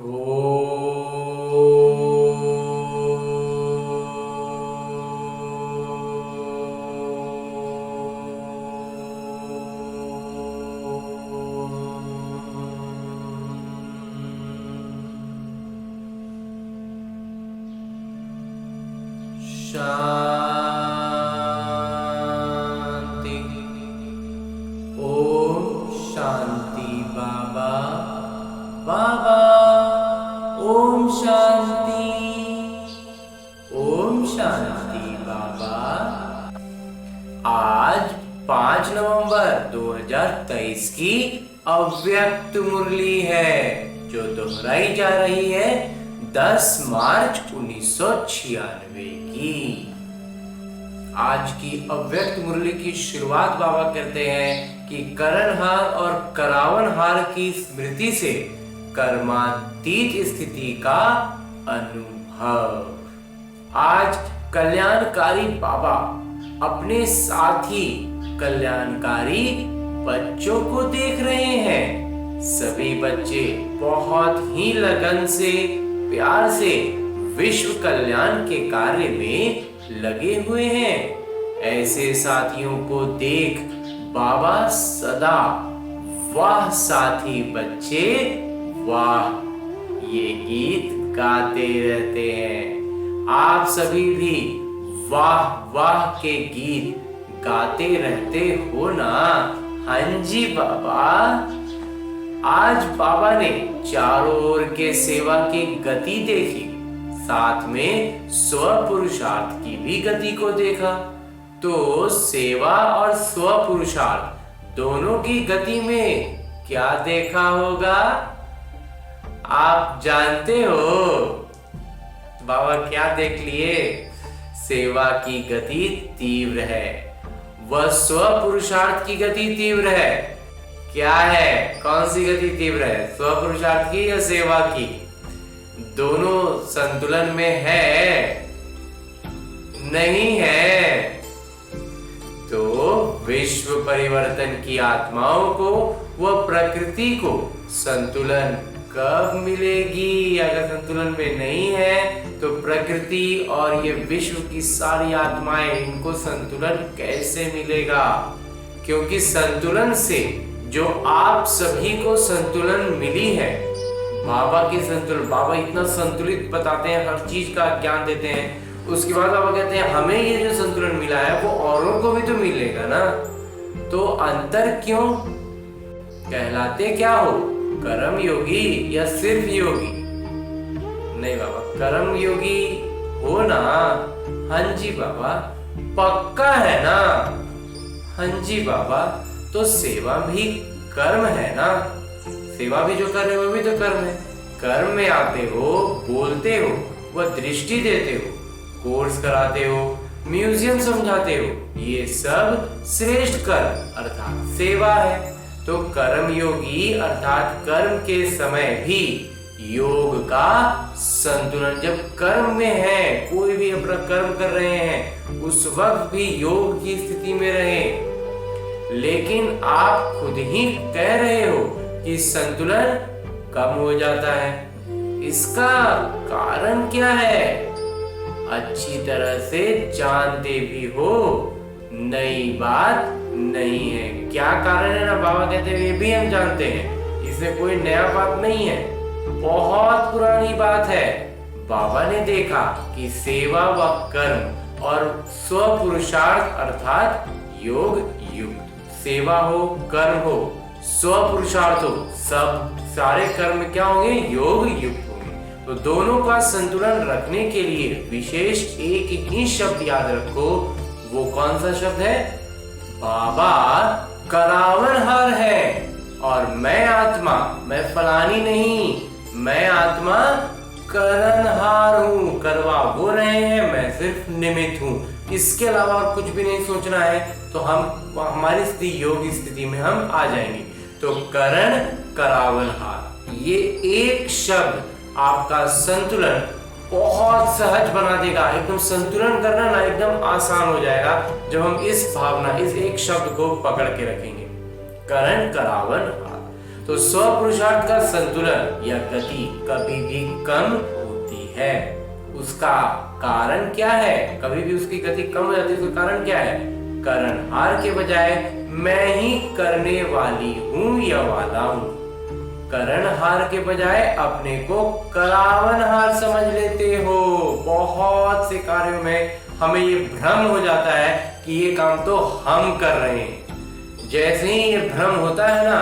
शांति। ओम शांति बाबा। बाबा ओम शांति। ओम शांति बाबा। आज 5 नवंबर 2023 की अव्यक्त मुरली है जो दोहराई जा रही है 10 मार्च 1996 की। आज की अव्यक्त मुरली की शुरुआत बाबा करते हैं कि करणहार और करावनहार की स्मृति से कर्मातीत स्थिति का अनुभव। आज कल्याणकारी बाबा अपने साथी कल्याणकारी बच्चों को देख रहे हैं। सभी बच्चे बहुत ही लगन से प्यार से विश्व कल्याण के कार्य में लगे हुए हैं। ऐसे साथियों को देख बाबा सदा वाह साथी बच्चे वाह ये गीत गाते रहते हैं। आप सभी भी वाह वाह के गीत गाते रहते हो ना? हाँ जी बाबा। आज बाबा ने चारों ओर के सेवा की गति देखी, साथ में स्व पुरुषार्थ की भी गति को देखा। तो सेवा और स्व पुरुषार्थ दोनों की गति में क्या देखा होगा? आप जानते हो बाबा क्या देख लिए? सेवा की गति तीव्र है, वह स्व पुरुषार्थ की गति तीव्र है। क्या है? कौन सी गति तीव्र है? स्व पुरुषार्थ की या सेवा की? दोनों संतुलन में है? नहीं है। तो विश्व परिवर्तन की आत्माओं को व प्रकृति को संतुलन कब मिलेगी? अगर संतुलन में नहीं है तो प्रकृति और ये विश्व की सारी आत्माएं, इनको संतुलन कैसे मिलेगा? क्योंकि संतुलन से जो आप सभी को संतुलन मिली है, बाबा की संतुलन, बाबा इतना संतुलित बताते हैं, हर चीज का ज्ञान देते हैं। उसके बाद बाबा कहते हैं हमें ये जो संतुलन मिला है वो औरों को भी तो मिलेगा ना। तो अंतर क्यों? कहलाते क्या हो? कर्म योगी या सिर्फ योगी? नहीं बाबा, कर्म योगी हो ना? हाँ जी बाबा। पक्का है ना? हाँ जी बाबा। तो सेवा भी कर्म है ना? सेवा भी जो कर रहे हो वो भी तो कर्म है। कर्म में आते हो, बोलते हो, वह दृष्टि देते हो, कोर्स कराते हो, म्यूजियम समझाते हो, ये सब श्रेष्ठ कर्म अर्थात सेवा है। तो कर्म योगी अर्थात कर्म के समय भी योग का संतुलन, जब कर्म में है, कोई भी अपना कर्म कर रहे हैं, उस वक्त भी योग की स्थिति में रहे। लेकिन आप खुद ही कह रहे हो कि संतुलन कम हो जाता है। इसका कारण क्या है? अच्छी तरह से जानते भी हो, नई बात नहीं है। क्या कारण है ना? बाबा कहते हैं ये भी हम जानते हैं, इसमें कोई नया बात नहीं है, बहुत पुरानी बात है। बाबा ने देखा कि सेवा व कर्म और स्व पुरुषार्थ अर्थात योग युक्त, सेवा हो, कर्म हो, स्व पुरुषार्थ हो, सब सारे कर्म क्या होंगे? योग युक्त होंगे। तो दोनों का संतुलन रखने के लिए विशेष एक ही शब्द याद रखो। वो कौन सा शब्द है? बाबा करावनहार है और मैं आत्मा, मैं फलानी नहीं, मैं आत्मा करणहार हूँ। करवा वो रहे हैं, मैं सिर्फ निमित्त हूँ। इसके अलावा और कुछ भी नहीं सोचना है, तो हम हमारी स्थिति योग स्थिति में हम आ जाएंगे। तो करण करावनहार, ये एक शब्द आपका संतुलन बहुत सहज बना देगा। एकदम संतुलन करना ना एकदम आसान हो जाएगा जब हम इस भावना, इस एक शब्द को पकड़ के रखेंगे, करण करावनहार। तो स्व पुरुषार्थ का संतुलन या गति कभी भी कम होती है। उसका कारण क्या है? कभी भी उसकी गति कम हो जाती है, उसका कारण क्या है? करणहार के बजाय मैं ही करने वाली हूं या वाला हूं। करणहार के बजाय अपने को करावनहार समझ लेते हो। बहुत से कार्यों में हमें ये भ्रम हो जाता है कि ये काम तो हम कर रहे हैं। जैसे ही ये भ्रम होता है ना,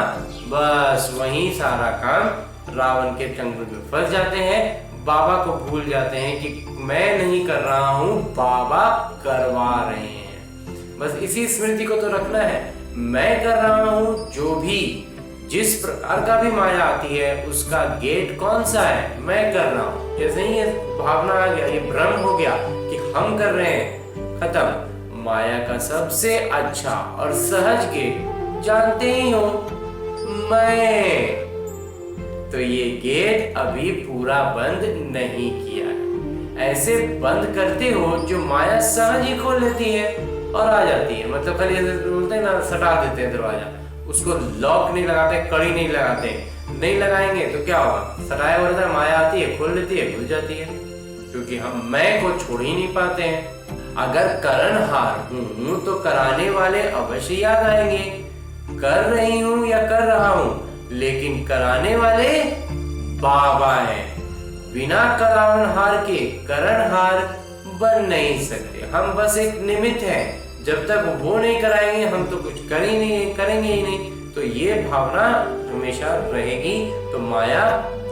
बस वहीं सारा काम रावण के चंगुल में फंस जाते हैं। बाबा को भूल जाते हैं कि मैं नहीं कर रहा हूं, बाबा करवा रहे हैं। बस इसी स्मृति को तो रखना है, मैं कर रहा हूं। जो भी जिस प्रकार का भी माया आती है उसका गेट कौन सा है? मैं कर रहा हूं। जैसे ही ये भावना आ गया, ये भ्रम हो गया कि हम कर रहे हैं, खत्म। माया का सबसे अच्छा और सहज गेट जानते ही हो, मैं। तो ये गेट अभी पूरा बंद नहीं किया है। ऐसे बंद करते हो जो माया सहज ही खोल लेती है और आ जाती है। मतलब खाली बोलते हैं ना, सटा देते हैं दरवाजा, उसको लॉक नहीं लगाते, कड़ी नहीं लगाते। नहीं लगाएंगे तो क्या होगा? सटाया हुआ रहता है, माया आती है, खोल लेती है, घुस जाती है, क्योंकि हम मैं को छोड़ ही नहीं पाते हैं। अगर करणहार हूं तो कराने वाले अवश्य याद आएंगे। कर रही हूं या कर रहा हूं, लेकिन कराने वाले बाबा हैं। बिना करावनहार के करणहार बन नहीं सकते। हम बस एक निमित्त हैं। जब तक वो नहीं कराएंगे हम तो कुछ करेंगे ही नहीं। तो ये भावना हमेशा रहेगी तो माया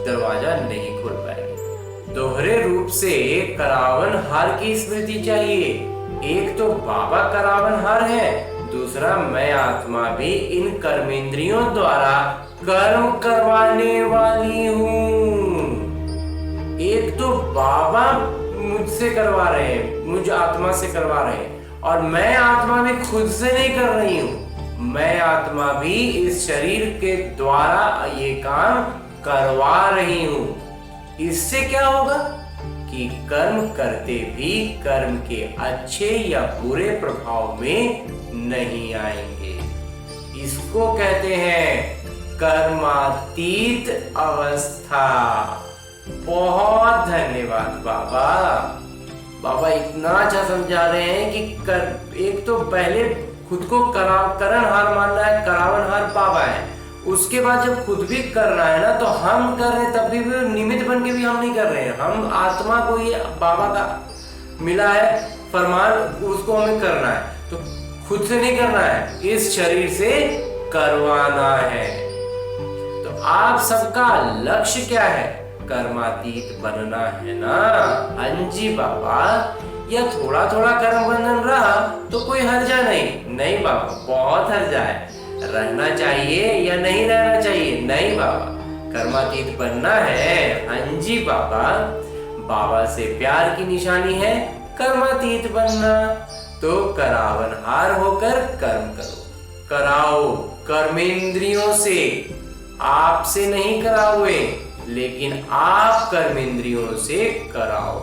दरवाजा नहीं खोल पाएगी। दोहरे रूप से करावनहार की स्मृति चाहिए। एक तो बाबा करावनहार है, दूसरा मैं आत्मा भी इन कर्मेंद्रियों द्वारा कर्म करवाने वाली हूँ। एक तो बाबा मुझसे करवा रहे हैं, मुझ आत्मा से करवा रहे हैं, और मैं आत्मा भी खुद से नहीं कर रही हूँ। मैं आत्मा भी इस शरीर के द्वारा ये काम करवा रही हूँ। इससे क्या होगा कि कर्म करते भी कर्म के अच्छे या बुरे प्रभाव में नहीं आएंगे। इसको कहते हैं कर्मातीत अवस्था। बहुत धन्यवाद बाबा। बाबा इतना अच्छा समझा रहे हैं कि एक तो पहले खुद को करणहार मानना है, करावनहार बाबा है। उसके बाद जब खुद भी करना है ना, तो हम कर रहे हैं तब भी निमित्त बन के भी हम नहीं कर रहे हैं। हम आत्मा को ये बाबा का मिला है फरमान, उसको हमें करना है, तो खुद से नहीं करना है, इस शरीर से करवाना है। तो आप सबका लक्ष्य क्या है? कर्मातीत बनना है ना। हाँ जी बाबा, या थोड़ा थोड़ा कर्म बंधन रहा तो कोई हर्जा नहीं बाबा, बहुत हर्जा है। रहना चाहिए या नहीं रहना चाहिए? नहीं बाबा, कर्मातीत बनना है। हाँ जी बाबा, बाबा से प्यार की निशानी है कर्मातीत बनना। तो करावनहार होकर कर्म करो, कराओ कर्मेंद्रियों से, आपसे नहीं कराओगे, लेकिन आप कर्मेंद्रियों से कराओ।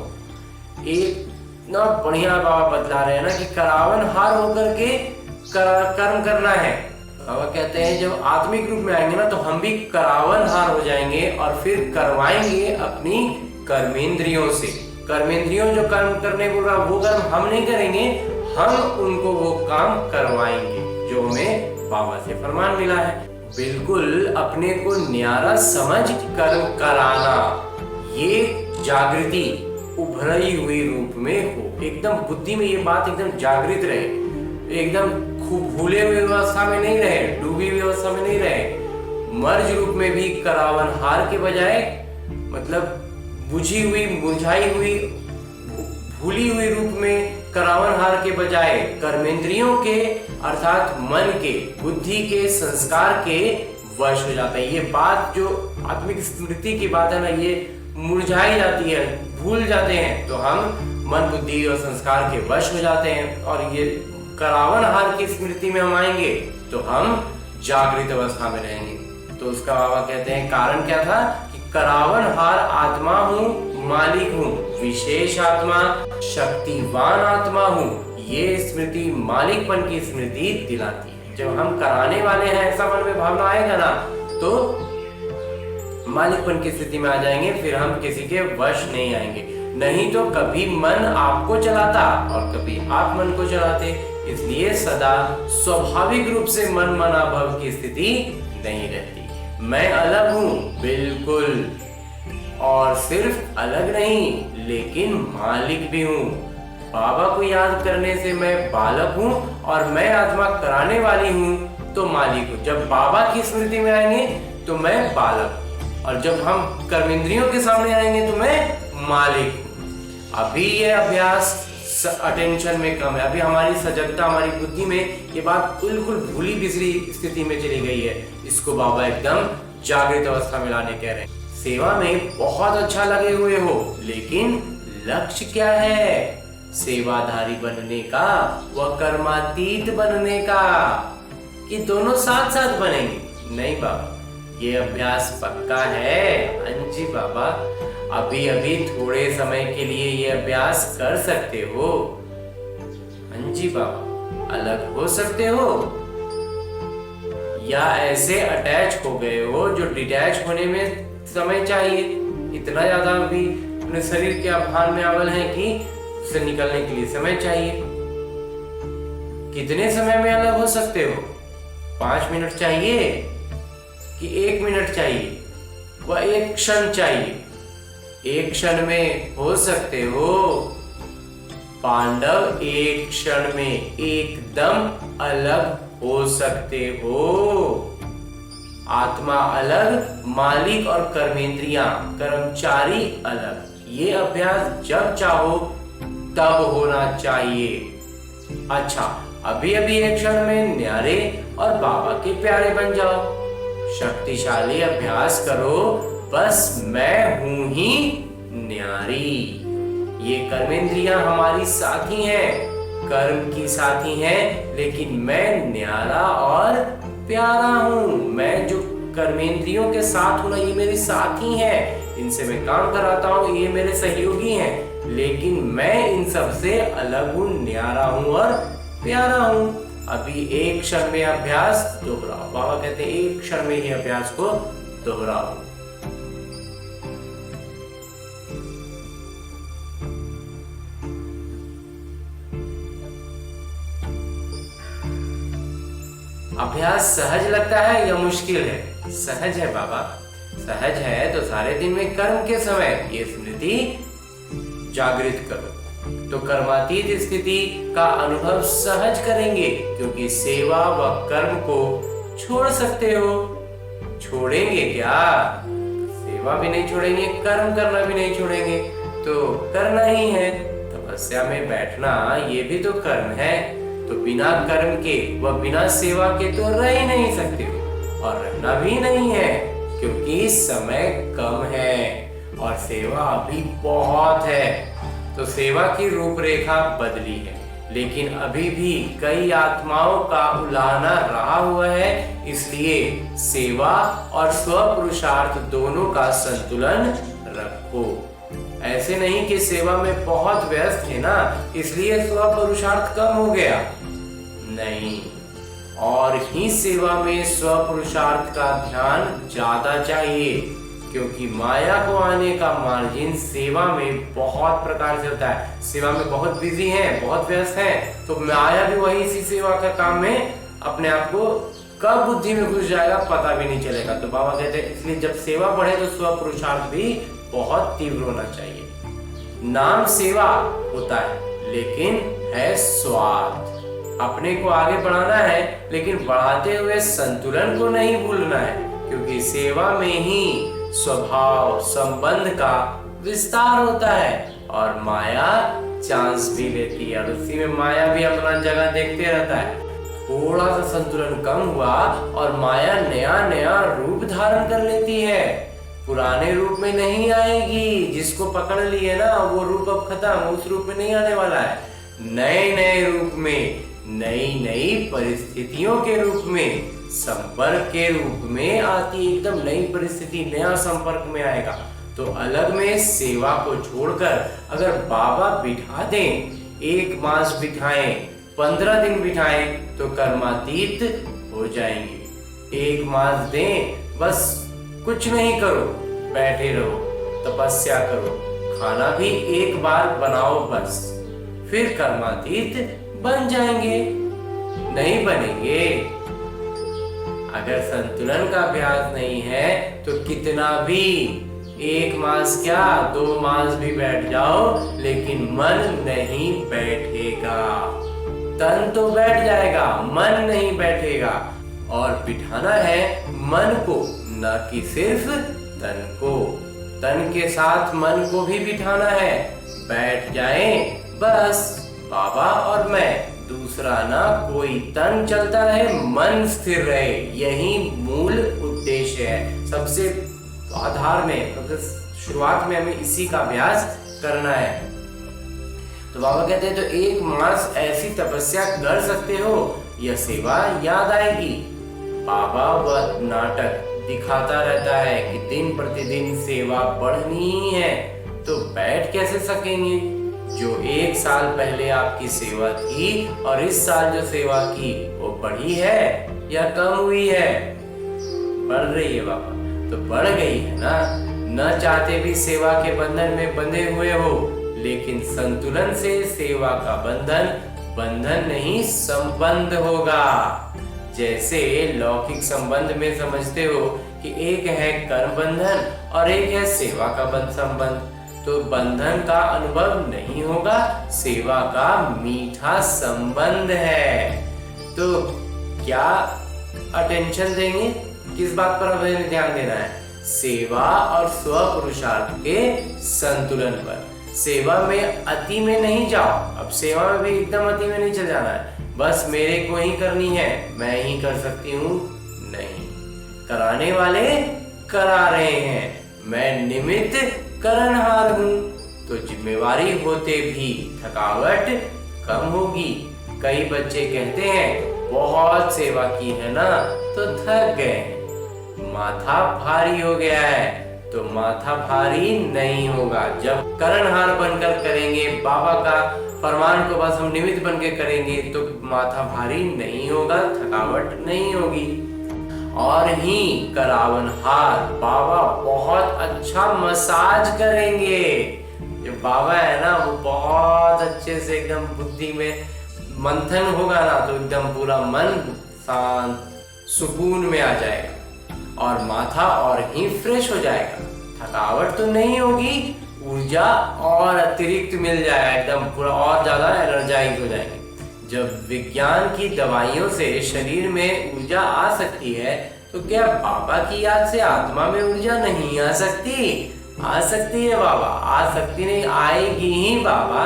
एक ना बढ़िया बाबा बतला रहे हैं ना कि करावनहार होकर के कर्म करना है। बाबा कहते हैं जब आत्मिक रूप में आएंगे ना, तो हम भी करावनहार हो जाएंगे और फिर करवाएंगे अपनी कर्मेंद्रियों से। कर्मेंद्रियों जो कर्म करने बोल रहा वो कर्म हम नहीं करेंगे, हम उनको वो काम करवाएंगे जो हमें बाबा से फरमान मिला है। बिल्कुल अपने को न्यारा समझ कर्म कराना, ये जागृति उभरी हुई रूप में हो। एकदम बुद्धि में ये बात एकदम जागृत रहे, एकदम खूब भूले हुए अवस्था में नहीं रहे, डूबी हुई अवस्था में नहीं रहे। मर्ज रूप में भी करावनहार के बजाय मतलब बुझी हुई, मुरझाई हुई, भूली हुई रूप में करावनहार के बजाय कर्मेंद्रियों के अर्थात मन के, बुद्धि के, संस्कार के वश हो जाता है। ये बात जो आत्मिक स्मृति की बात है ना, ये मुरझाई जाती है, भूल जाते हैं, तो हम मन, बुद्धि और संस्कार के वश हो जाते हैं। और ये करावनहार की स्मृति में हम आएंगे तो हम जागृत अवस्था में रहेंगे। तो उसका बाबा कहते हैं कारण क्या था कि करावनहार आत्मा हूँ, मालिक हूँ, विशेष आत्मा, शक्तिवान आत्मा हूँ। ये स्मृति मालिकपन की स्मृति दिलाती है। जब हम कराने वाले हैं ऐसा मन में भावना आएगा ना, तो मालिकपन की स्थिति में आ जाएंगे, फिर हम किसी के वश नहीं आएंगे। नहीं तो कभी मन आपको चलाता और कभी आप मन को चलाते। इसलिए सदा स्वाभाविक रूप से मन मना भव की स्थिति नहीं रहती। मैं अलग हूं, बिल्कुल, और सिर्फ अलग नहीं लेकिन मालिक भी हूं। बाबा को याद करने से मैं बालक हूं और मैं आत्मा कराने वाली हूं तो मालिक हूं। जब बाबा की स्मृति में आएंगे तो मैं बालक हूं, और जब हम कर्मेंद्रियों के सामने आएंगे तो मैं मालिक हूं। अभी ये अभ्यास अटेंशन में कम है, अभी हमारी सजगता, हमारी बुद्धि में ये बात बिल्कुल भूली बिसरी स्थिति में चली गई है। इसको बाबा एकदम जागृत अवस्था में लाने कह रहे हैं। सेवा में बहुत अच्छा लगे हुए हो, लेकिन लक्ष्य क्या है? सेवाधारी बनने का व कर्मातीत बनने का, कि दोनों साथ साथ बनेंगे? नहीं बाबा, ये अभ्यास पक्का है। अंजी बाबा, अभी अभी थोड़े समय के लिए ये अभ्यास कर सकते हो। अंजी बाबा, अलग हो सकते हो या ऐसे अटैच हो गए हो जो डिटैच होने में समय चाहिए? इतना ज्यादा अभी अपने शरीर के आभान में अवल है कि उससे निकलने के लिए समय चाहिए। कितने समय में अलग हो सकते हो? 5 मिनट चाहिए कि 1 मिनट चाहिए व 1 क्षण चाहिए? 1 क्षण में हो सकते हो। पांडव 1 क्षण में एकदम अलग हो सकते हो। आत्मा अलग, मालिक और कर्मेंद्रियां, कर्मचारी अलग। ये अभ्यास जब चाहो तब होना चाहिए। अच्छा, अभी अभी 1 क्षण में न्यारे और बाबा के प्यारे बन जाओ। शक्तिशाली अभ्यास करो, बस मैं हूं ही न्यारी। ये कर्मेंद्रियां हमारी साथी हैं, कर्म की साथी हैं, लेकिन मैं न्यारा और प्यारा हूं। मैं जो कर्मेंद्रियों के साथ हूं ना, ये मेरे साथी हैं, इनसे मैं काम कराता हूं, ये मेरे सहयोगी हैं, लेकिन मैं इन सब से अलग हूं, न्यारा हूं और प्यारा हूं। अभी 1 क्षण में अभ्यास दोहराओ। बाबा कहते हैं 1 क्षण में ही अभ्यास को दोहराओ। अभ्यास सहज लगता है या मुश्किल है? सहज है बाबा। सहज है तो सारे दिन में कर्म के समय ये स्मृति जागृत करो, तो कर्मातीत स्थिति का अनुभव सहज करेंगे, क्योंकि सेवा व कर्म को छोड़ सकते हो। छोड़ेंगे क्या? सेवा भी नहीं छोड़ेंगे, कर्म करना भी नहीं छोड़ेंगे, तो करना ही है। तपस्या में बैठना ये भी तो कर्म है, तो बिना कर्म के व बिना सेवा के तो रह ही नहीं सकते हो, और रहना भी नहीं है, क्योंकि समय कम है और सेवा अभी बहुत है। तो सेवा की रूपरेखा बदली है, लेकिन अभी भी कई आत्माओं का उलाहना रहा हुआ है। इसलिए सेवा और स्वपुरुषार्थ दोनों का संतुलन रखो। ऐसे नहीं कि सेवा में बहुत व्यस्त है ना, इसलिए स्वपुरुषार्थ कम हो गया। नहीं, और ही सेवा में स्वपुरुषार्थ का ध्यान ज्यादा चाहिए, क्योंकि माया को आने का मार्जिन सेवा में बहुत प्रकार से होता है। सेवा में बहुत बिजी हैं, बहुत व्यस्त हैं, तो माया भी वही इसी सेवा का काम में अपने आप को कब बुद्धि में घुस जाएगा पता भी नहीं चलेगा। तो बाबा कहते हैं इसलिए जब सेवा बढ़े तो स्वपुरुषार्थ भी बहुत तीव्र होना चाहिए। नाम सेवा होता है, लेकिन है स्वार्थ। अपने को आगे बढ़ाना है, लेकिन बढ़ाते हुए संतुलन को नहीं भूलना है, क्योंकि सेवा में ही स्वभाव संबंध का विस्तार होता है और माया चांस भी लेती है, और उसी में माया भी अपना जगह देखते रहता है। थोड़ा सा संतुलन कम हुआ और माया नया नया रूप धारण कर लेती है। पुराने रूप में नहीं आएगी, जिसको पकड़ लिए ना वो रूप अब खत्म, उस रूप में नहीं आने वाला है। नए नए रूप में, नई नई परिस्थितियों के रूप में, संपर्क के रूप में आती, एकदम नई परिस्थिति, नया संपर्क में आएगा। तो अलग में सेवा को छोड़कर अगर बाबा बिठा दें, 1 मास बिठाएं, 15 दिन बिठाएं, तो कर्मातीत हो जाएंगे। 1 मास दें, बस कुछ नहीं करो, बैठे रहो, तपस्या करो, खाना भी एक बार बनाओ बस, फिर कर्मातीत बन जाएंगे। नहीं बनेंगे। अगर संतुलन का अभ्यास नहीं है तो कितना भी 1 मास क्या 2 मास भी बैठ जाओ, लेकिन मन नहीं बैठेगा। तन तो बैठ जाएगा, मन नहीं बैठेगा। और बिठाना है मन को, न कि सिर्फ तन को। तन के साथ मन को भी बिठाना है। बैठ जाए बस बाबा और मैं, दूसरा ना कोई। तन चलता रहे, मन स्थिर रहे, यही मूल उद्देश्य है। सबसे आधार में, सबसे शुरुआत में हमें इसी का अभ्यास करना है। तो बाबा कहते हैं तो 1 मास ऐसी तपस्या कर सकते हो, यह सेवा याद आएगी। बाबा वह नाटक दिखाता रहता है कि दिन प्रतिदिन सेवा बढ़नी ही है, तो बैठ कैसे सकेंगे? जो 1 साल पहले आपकी सेवा थी और इस साल जो सेवा की वो बढ़ी है या कम हुई है? बढ़ रही है बाबा। तो बढ़ गई है ना। न चाहते भी सेवा के बंधन में बंधे हुए हो, लेकिन संतुलन से सेवा का बंधन नहीं संबंध होगा। जैसे लौकिक संबंध में समझते हो कि एक है कर्म बंधन और एक है सेवा का संबंध, तो बंधन का अनुभव नहीं होगा, सेवा का मीठा संबंध है। तो क्या अटेंशन देंगे? किस बात पर हमें ध्यान देना है? सेवा और स्व पुरुषार्थ के संतुलन पर। सेवा में अति में नहीं जाओ। अब सेवा में भी एकदम अति में नहीं चल जाना है, बस मेरे को ही करनी है, मैं ही कर सकती हूँ, नहीं। कराने वाले करा रहे हैं, मैं निमित्त करनहार हूँ। तो जिम्मेवारी होते भी थकावट कम होगी। कई बच्चे कहते हैं बहुत सेवा की है ना तो थक गए, माथा भारी हो गया है। तो माथा भारी नहीं होगा। जब करनहार बनकर करेंगे, बाबा का फरमान को बस हम निमित्त बन के करेंगे, तो माथा भारी नहीं होगा, थकावट नहीं होगी। और ही करावनहार बाबा बहुत अच्छा मसाज करेंगे। जो बाबा है ना वो बहुत अच्छे से एकदम बुद्धि में मंथन होगा ना, तो एकदम पूरा मन शांत सुकून में आ जाएगा और माथा और ही फ्रेश हो जाएगा। थकावट तो नहीं होगी, ऊर्जा और अतिरिक्त मिल जाएगा, एकदम पूरा और ज्यादा एनर्जाइज हो जाएंगे। जब विज्ञान की दवाइयों से शरीर में ऊर्जा आ सकती है, तो क्या बाबा की याद से आत्मा में ऊर्जा नहीं आ सकती? आ सकती है बाबा, आ सकती नहीं, आएगी ही बाबा।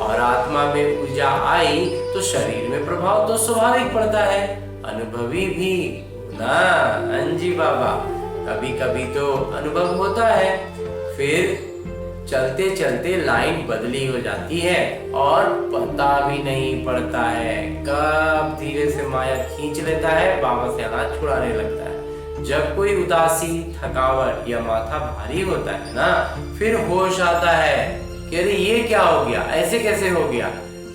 और आत्मा में ऊर्जा आई तो शरीर में प्रभाव तो स्वाभाविक पड़ता है, अनुभवी भी ना। हाँ जी बाबा, कभी कभी तो अनुभव होता है, फिर चलते चलते लाइन बदली हो जाती है और पता भी नहीं पड़ता है कब धीरे से माया खींच लेता है, बाबा से हाथ छुड़ाने लगता है। जब कोई उदासी, थकावट या माथा भारी होता है ना, फिर होश आता है कि अरे ये क्या हो गया, ऐसे कैसे हो गया,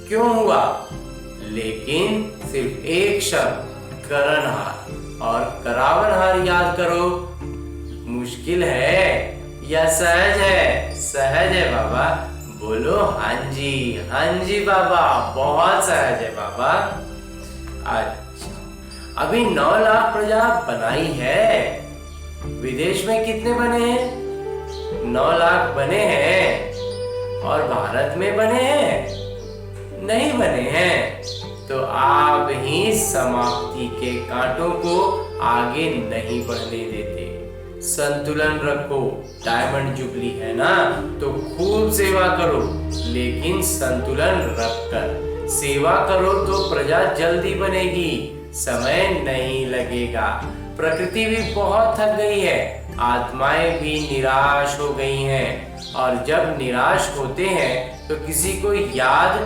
क्यों हुआ? लेकिन सिर्फ एक शब्द करनहार और करावनहार याद करो। मुश्किल है या सहज है? सहज है बाबा। बोलो हाँ जी बाबा, बहुत सहज है बाबा। अच्छा, अभी 9 लाख प्रजा बनाई है, विदेश में कितने बने हैं? 9 लाख बने हैं। और भारत में बने हैं? नहीं बने हैं। तो आप ही समाप्ति के कांटों को आगे नहीं बढ़ने देते। संतुलन रखो। डायमंड जुबली है ना, तो खूब सेवा करो, लेकिन संतुलन रखकर सेवा करो तो प्रजा जल्दी बनेगी, समय नहीं लगेगा। प्रकृति भी बहुत थक गई है, आत्माएं भी निराश हो गई हैं। और जब निराश होते हैं तो किसी को याद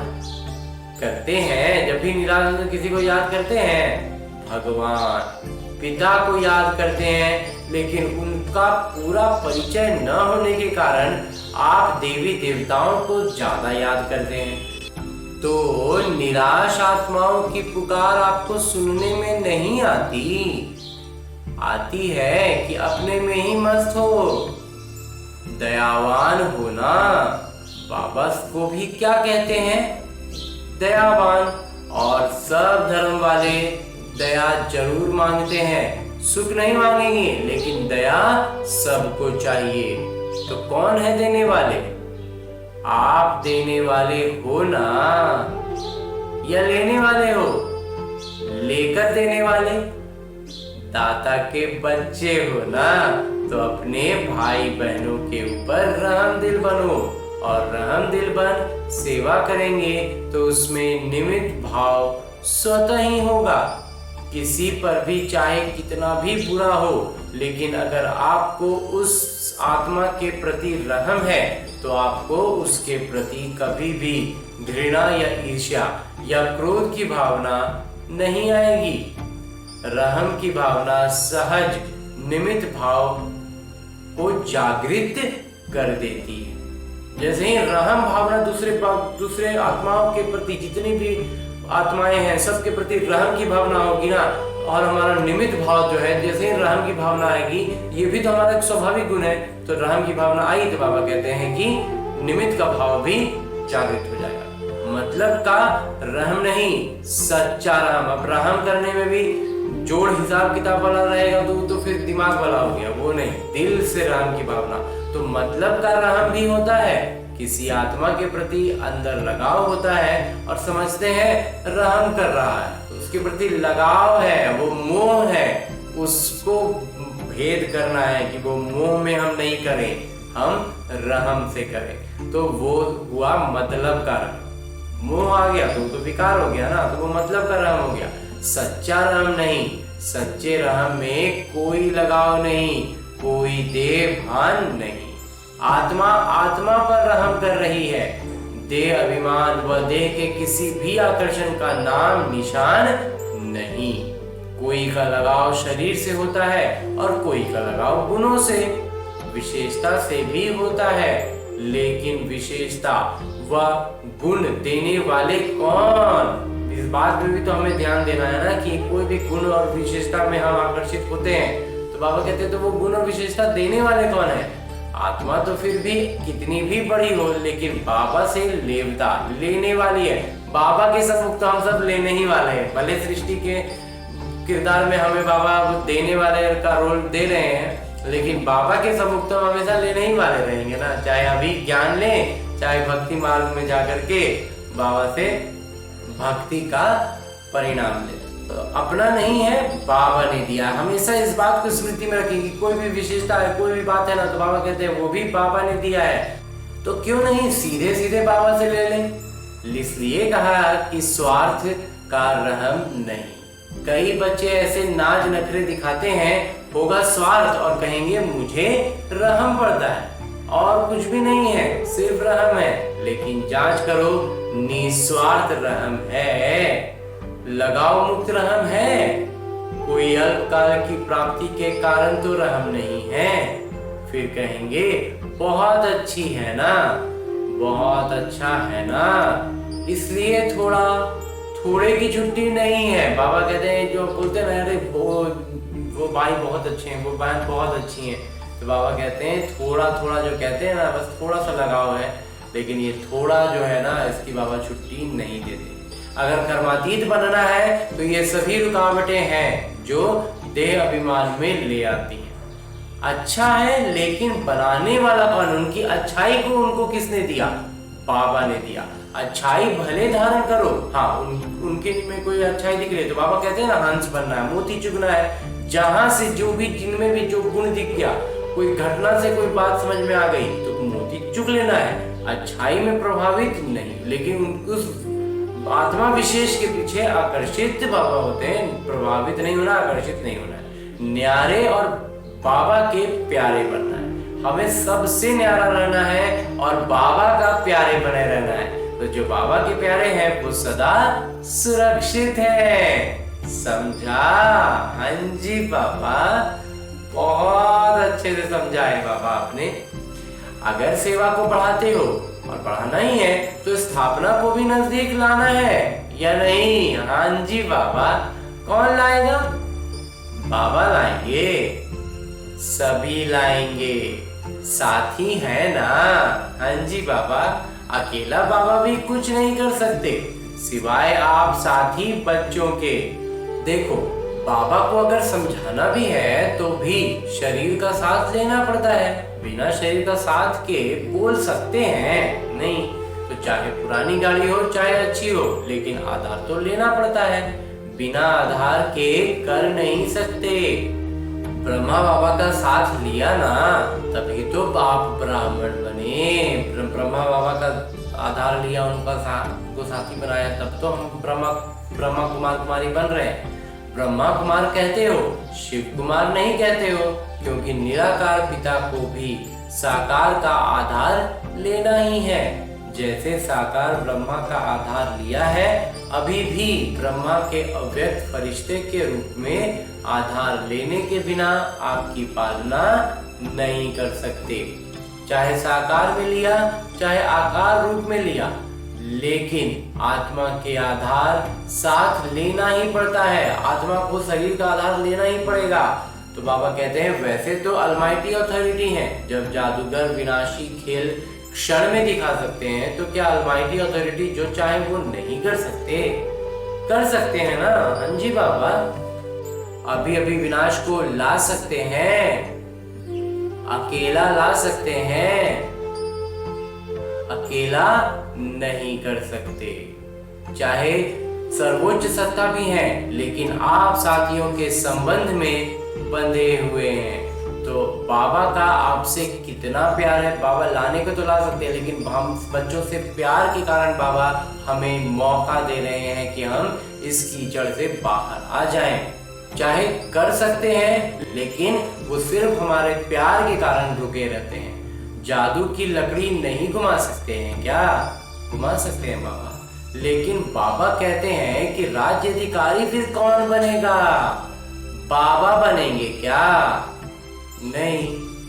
करते हैं। जब भी निराश होते किसी को याद करते हैं, भगवान पिता को याद करते हैं। लेकिन उनका पूरा परिचय न होने के कारण आप देवी देवताओं को ज्यादा याद करते हैं। तो निराश आत्माओं की पुकार आपको सुनने में नहीं आती। आती है कि अपने में ही मस्त हो। दयावान होना, बाबा को भी क्या कहते हैं? दयावान। और सब धर्म वाले दया जरूर मांगते हैं, सुख नहीं मांगेंगे, लेकिन दया सबको चाहिए। तो कौन है देने वाले? आप देने वाले हो ना, या लेने वाले हो? लेकर देने वाले, दाता के बच्चे हो ना, तो अपने भाई बहनों के ऊपर रहमदिल बनो। और रहमदिल बन सेवा करेंगे तो उसमें निमित्त भाव स्वतः ही होगा। किसी पर भी चाहे कितना भी बुरा हो, लेकिन अगर आपको उस आत्मा के प्रति रहम है तो आपको उसके प्रति कभी भी घृणा या ईर्ष्या या क्रोध की भावना नहीं आएगी। रहम की भावना सहज निमित्त भाव को जागृत कर देती है। जैसे ही रहम भावना दूसरे आत्माओं के प्रति, जितनी भी आत्माएं हैं सबके प्रति रहम की भावना होगी ना, और हमारा निमित्त भाव जो है, जैसे ही रहम की भावना आएगी, ये भी तो हमारा एक स्वाभाविक गुण है, तो रहम की भावना आई तो बाबा कहते हैं कि निमित्त का भाव भी जागृत हो जाएगा। मतलब का रहम नहीं, सच्चा रहम। अब रहम करने में भी जोड़ हिसाब किताब वाला रहेगा तो फिर दिमाग वाला हो गया, वो नहीं, दिल से रहम की भावना। तो मतलब का रहम भी होता है, किसी आत्मा के प्रति अंदर लगाव होता है और समझते हैं रहम कर रहा है, उसके प्रति लगाव है, वो मोह है, उसको भेद करना है कि वो मोह में हम नहीं करें, हम रहम से करें। तो वो हुआ मतलब का रहम। मोह आ गया तो विकार हो गया ना, तो वो मतलब का रहम हो गया। सच्चा रहम नहीं, सच्चे रहम में कोई लगाव नहीं, कोई देह भान नहीं। आत्मा आत्मा पर रहम कर रही है, देह अभिमान व देह के किसी भी आकर्षण का नाम निशान नहीं। कोई का लगाव शरीर से होता है और कोई का लगाव गुणों से, विशेषता से भी होता है, लेकिन विशेषता व गुण देने वाले कौन? इस बात में भी तो हमें ध्यान देना है ना कि कोई भी गुण और विशेषता में हम आकर्षित होते हैं, तो बाबा कहते हैं तो वो गुण और विशेषता देने वाले कौन है? आत्मा तो फिर भी कितनी भी बड़ी हो, लेकिन बाबा से लेवता लेने वाली है। बाबा के सम्मुख तो हम सब लेने ही वाले हैं। भले सृष्टि के किरदार में हमें बाबा देने वाले का रोल दे रहे हैं, लेकिन बाबा के सम्मुख तो हम हमेशा लेने ही वाले रहेंगे ना। चाहे अभी ज्ञान लें, चाहे भक्ति मार्ग में जाकर के बाबा से भक्ति का परिणाम ले। तो अपना नहीं है, बाबा ने दिया। हमेशा इस बात को स्मृति में रखेंगे, कोई भी विशेषता है, कोई भी बात है ना, तो बाबा कहते हैं वो भी बाबा ने दिया है। तो क्यों नहीं सीधे सीधे बाबा से ले लें। इसलिए कहा कि स्वार्थ का रहम नहीं। कई बच्चे ऐसे नाज नखरे दिखाते हैं, होगा स्वार्थ, और कहेंगे मुझे रहम पड़ता है, और कुछ भी नहीं है, सिर्फ रहम है। लेकिन जांच करो, निस्वार्थ रहम है, लगाव मुक्त रहम है, कोई अल्पकाल की प्राप्ति के कारण तो रहम नहीं है। फिर कहेंगे बहुत अच्छी है ना, बहुत अच्छा है ना, इसलिए थोड़े की छुट्टी नहीं है। बाबा कहते हैं, जो बोलते हैं ना, अरे वो भाई बहुत अच्छे हैं, वो बहन बहुत अच्छी हैं, तो बाबा कहते हैं थोड़ा जो कहते हैं ना, बस थोड़ा सा लगाव है, लेकिन ये थोड़ा जो है ना, इसकी बाबा छुट्टी नहीं देते। अगर कर्मातीत बनना है तो ये सभी रुकावटें हैं जो देह अभिमान में ले आती हैं। अच्छा है, लेकिन बनाने वाला कौन? उनकी अच्छाई को उनको किसने दिया? बाबा ने दिया। अच्छाई भले धारण करो, हाँ, उनके में कोई अच्छाई दिख रही है तो बाबा कहते हैं ना, हंस बनना है, मोती चुगना है। जहां से जो भी, जिनमें भी जो गुण दिख गया, कोई घटना से कोई बात समझ में आ गई तो मोती चुग लेना है। अच्छाई में प्रभावित नहीं, लेकिन उस आत्मा विशेष के पीछे आकर्षित बाबा होते हैं। प्रभावित नहीं होना, आकर्षित नहीं होना है। न्यारे और बाबा के प्यारे बनना है। हमें सबसे न्यारा रहना है और बाबा का प्यारे बने रहना है। तो जो बाबा के प्यारे हैं वो सदा सुरक्षित है। समझा? हाँ जी बाबा, बहुत अच्छे से समझा है बाबा आपने। अगर सेवा को बढ़ाते हो और बढ़ाना ही है तो स्थापना को भी नजदीक लाना है, या नहीं? हाँ जी बाबा, कौन लाएगा? बाबा लाएंगे, सभी लाएंगे, साथी है ना। हाँ जी बाबा, अकेला बाबा भी कुछ नहीं कर सकते सिवाय आप साथी बच्चों के। देखो, बाबा को अगर समझाना भी है तो भी शरीर का साथ लेना पड़ता है। बिना शरीर का साथ के बोल सकते हैं नहीं। तो चाहे पुरानी गाड़ी हो चाहे अच्छी हो, लेकिन आधार तो लेना पड़ता है। बिना आधार के कर नहीं सकते। ब्रह्मा बाबा का साथ लिया ना, तभी तो आप ब्राह्मण बने। ब्रह्मा बाबा का आधार लिया, उनका को साथी बनाया, तब तो हम ब्रह्मा कुमार कुमारी बन रहे हैं। ब्रह्मा कुमार कहते हो, शिव कुमार नहीं कहते हो, क्योंकि निराकार पिता को भी साकार का आधार लेना ही है। जैसे साकार ब्रह्मा का आधार लिया है, अभी भी ब्रह्मा के अव्यक्त फरिश्ते के रूप में आधार लेने के बिना आपकी पालना नहीं कर सकते। चाहे साकार में लिया चाहे आकार रूप में लिया, लेकिन आत्मा के आधार साथ लेना ही पड़ता है। आत्मा को शरीर का आधार लेना ही पड़ेगा। तो बाबा कहते हैं, वैसे तो अलमाइटी अथॉरिटी है। जब जादूगर विनाशी खेल क्षण में दिखा सकते हैं, तो क्या अलमाइटी अथॉरिटी जो चाहे वो नहीं कर सकते? कर सकते हैं ना। हाँ जी बाबा, अभी अभी विनाश को ला सकते हैं, अकेला ला सकते हैं, अकेला नहीं कर सकते। चाहे सर्वोच्च सत्ता भी है, लेकिन आप साथियों के संबंध में बंधे हुए हैं। तो बाबा का आपसे कितना प्यार है। बाबा लाने को तो ला सकते हैं, लेकिन हम बच्चों से प्यार के कारण बाबा हमें मौका दे रहे हैं कि हम इस कीचड़ से बाहर आ जाएं। चाहे कर सकते हैं, लेकिन वो सिर्फ हमारे प्यार के कारण रुके रहते हैं। जादू की लकड़ी नहीं घुमा सकते हैं क्या? घुमा सकते हैं बाबा, लेकिन बाबा कहते हैं कि राज्य अधिकारी फिर कौन बनेगा? बाबा बनेंगे क्या? नहीं,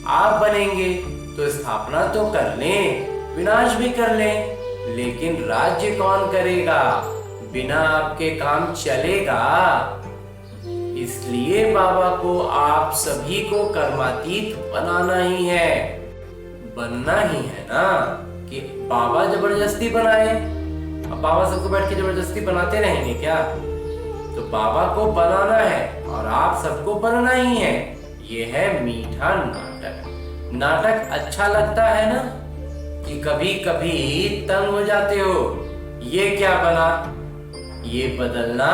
आप बनेंगे। तो स्थापना तो कर लें, विनाश भी कर लें, लेकिन राज्य कौन करेगा? बिना आपके काम चलेगा। इसलिए बाबा को आप सभी को कर्मातीत बनाना ही है, बनना ही है ना। कि बाबा जबरदस्ती बनाए? अब बाबा सबको बैठ के जबरदस्ती बनाते रहेंगे क्या? तो बाबा को बनाना है और आप सबको बनना ही है। ये है मीठा नाटक। नाटक अच्छा लगता है ना, कि कभी कभी तंग हो जाते हो, ये क्या बना, ये बदलना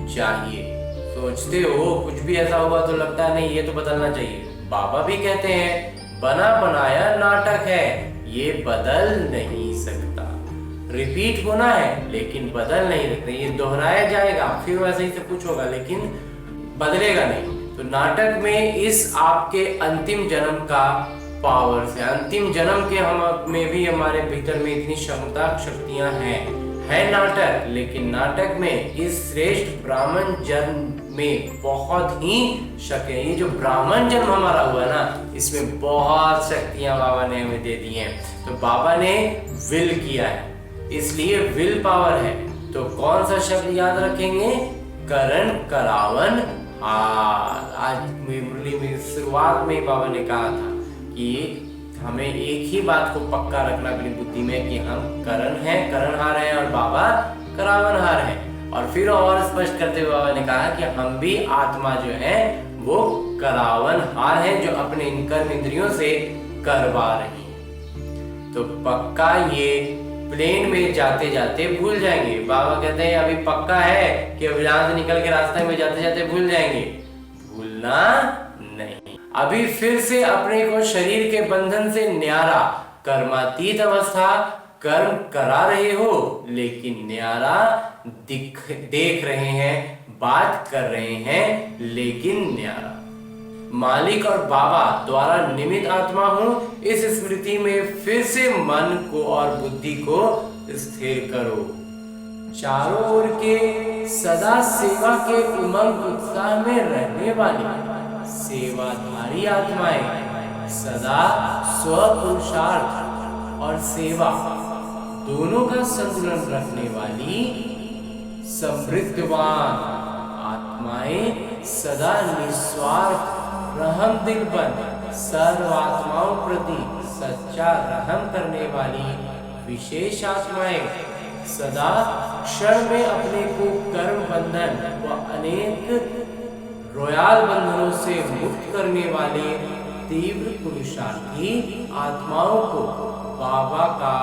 चाहिए। सोचते हो कुछ भी ऐसा होगा तो लगता है नहीं ये तो बदलना चाहिए। बाबा भी कहते हैं बना बनाया नाटक है, ये बदल नहीं सकता। रिपीट होना है लेकिन बदल नहीं सकता। ये दोहराया जाएगा, फिर वैसे ही सब कुछ होगा, लेकिन बदलेगा नहीं। तो नाटक में इस आपके अंतिम जन्म का पावर से, अंतिम जन्म के हम में भी हमारे भीतर में इतनी क्षमता शक्तियां हैं। है नाटक, लेकिन नाटक में इस श्रेष्ठ ब्राह्मण जन्म में बहुत ही शक्ति है। ये जो ब्राह्मण जन्म हमारा हुआ है ना, इसमें बहुत शक्तियां बाबा ने हमें दे दी हैं। तो बाबा ने विल किया है, इसलिए विल पावर है। तो कौन सा शब्द याद रखेंगे? करण करावन हार। आज मुरली में शुरुआत में बाबा ने कहा था कि हमें एक ही बात को पक्का रखना अपनी बुद्धि में कि हम करण हैं, करणहार हैं, और बाबा करावनहार हैं। और फिर और स्पष्ट करते हुए बाबा ने कहा कि हम भी आत्मा जो है वो करावनहार हैं, जो अपने इन कर्म इंद्रियों से करवा रही है। तो पक्का ये प्लेन में जाते जाते भूल जाएंगे। बाबा कहते हैं अभी पक्का है कि अब यहाँ से निकल के रास्ते में जाते जाते भूल जाएंगे। भूलना नहीं। अभी फिर से अपने को शरीर के बंधन से न्यारा, कर्मातीत अवस्था, कर्म करा रहे हो लेकिन न्यारा देख रहे हैं, बात कर रहे हैं लेकिन न्यारा। मालिक और बाबा द्वारा निमित्त आत्मा हूं, इस स्मृति में फिर से मन को और बुद्धि को स्थिर करो। चारों ओर के सदा सेवा के उमंग उत्साह में रहने वाली सेवाधारी आत्माएं, सदा स्वपुरुषार्थ और सेवा दोनों का संतुलन रखने वाली समृद्धवान आत्माएं सदा निस्वार्थ रहम दिल बन सर्व आत्माओं प्रति सच्चा रहम करने वाली विशेष आत्माएं, सदा क्षण में अपने को कर्म बंधन व अनेक रोयाल बंधनों से मुक्त करने वाले तीव्र पुरुषार्थी आत्माओं को बाबा का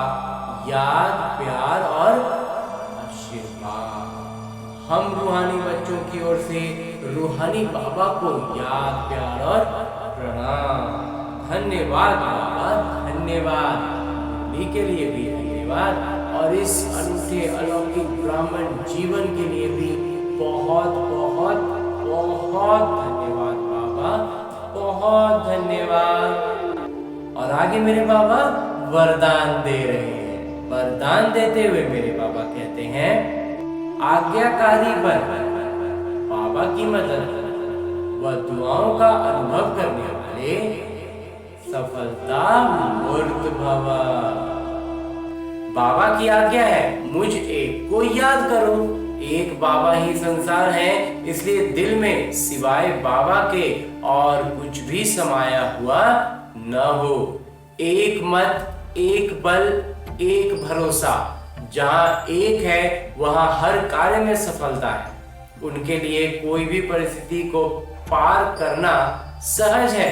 याद, प्यार और आशीर्वाद। हम रूहानी बच्चों की ओर से रूहानी बाबा को याद, प्यार और प्रणाम। धन्यवाद बाबा, धन्यवाद। मुरली के लिए भी धन्यवाद और इस अनूठे अलौकिक ब्राह्मण जीवन के लिए भी बहुत बहुत बहुत धन्यवाद बाबा, बहुत धन्यवाद। और आगे मेरे बाबा वरदान दे रहे हैं। वरदान देते हुए मेरे बाबा कहते हैं, आज्ञाकारी बन बाबा की मदद व दुआओं का अनुभव करने वाले सफलता मूर्त भव। बाबा की आज्ञा है मुझ एक को याद करो। एक बाबा ही संसार है, इसलिए दिल में सिवाय बाबा के और कुछ भी समाया हुआ न हो। एक मत, एक बल, एक भरोसा। जहां एक है वहां हर कार्य में सफलता है। उनके लिए कोई भी परिस्थिति को पार करना सहज है।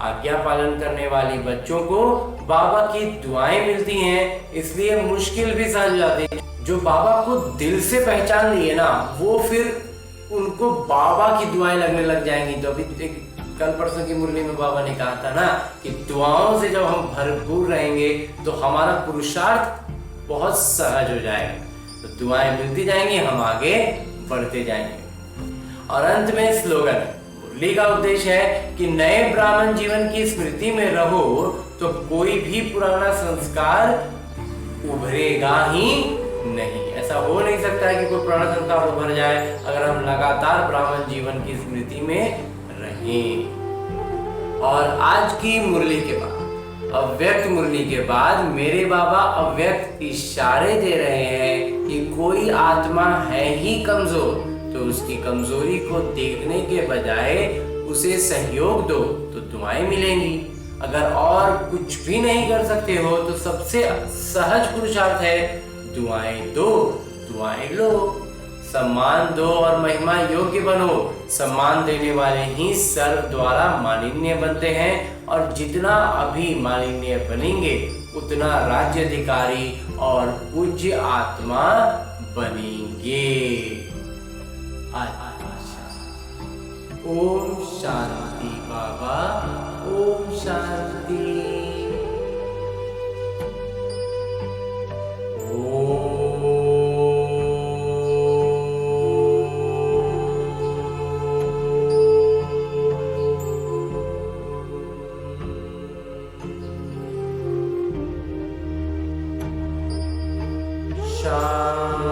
आज्ञा पालन करने वाली बच्चों को बाबा की दुआएं मिलती हैं, इसलिए मुश्किल भी सहज जाती है। जो बाबा को दिल से पहचान लिए ना, वो फिर उनको बाबा की दुआएं लगने लग जाएंगी। तो अभी कल परसों की मुरली में बाबा ने कहा था ना कि दुआओं से जब हम भरपूर रहेंगे तो हमारा पुरुषार्थ बहुत सहज हो जाएगा। तो दुआएं मिलती जाएंगी, हम आगे बढ़ते जाएंगे। और अंत में स्लोगन, मुरली का उद्देश्य है कि नए ब्राह्मण जीवन की स्मृति में रहो तो कोई भी पुराना संस्कार उभरेगा ही नहीं। ऐसा हो नहीं सकता है कि कोई पुराना संस्कार उभर जाए अगर हम लगातार ब्राह्मण जीवन की स्मृति में रहें। और आज की मुरली के बाद, अव्यक्त मुरली के बाद मेरे बाबा अव्यक्त इशारे दे रहे हैं कि कोई आत्मा है ही कमजोर, तो उसकी कमजोरी को देखने के बजाय उसे सहयोग दो तो दुआएं मिलेंगी। अगर और कुछ भी नहीं कर सकते हो तो सबसे सहज पुरुषार्थ है दुआएं दो, दुआएं लो। सम्मान दो और महिमा योग्य बनो। सम्मान देने वाले ही सर्व द्वारा माननीय बनते हैं और जितना अभी माननीय बनेंगे उतना राज्याधिकारी और पूज्य आत्मा बनेंगे। ओम शांति बाबा, ओम शांति। शांति।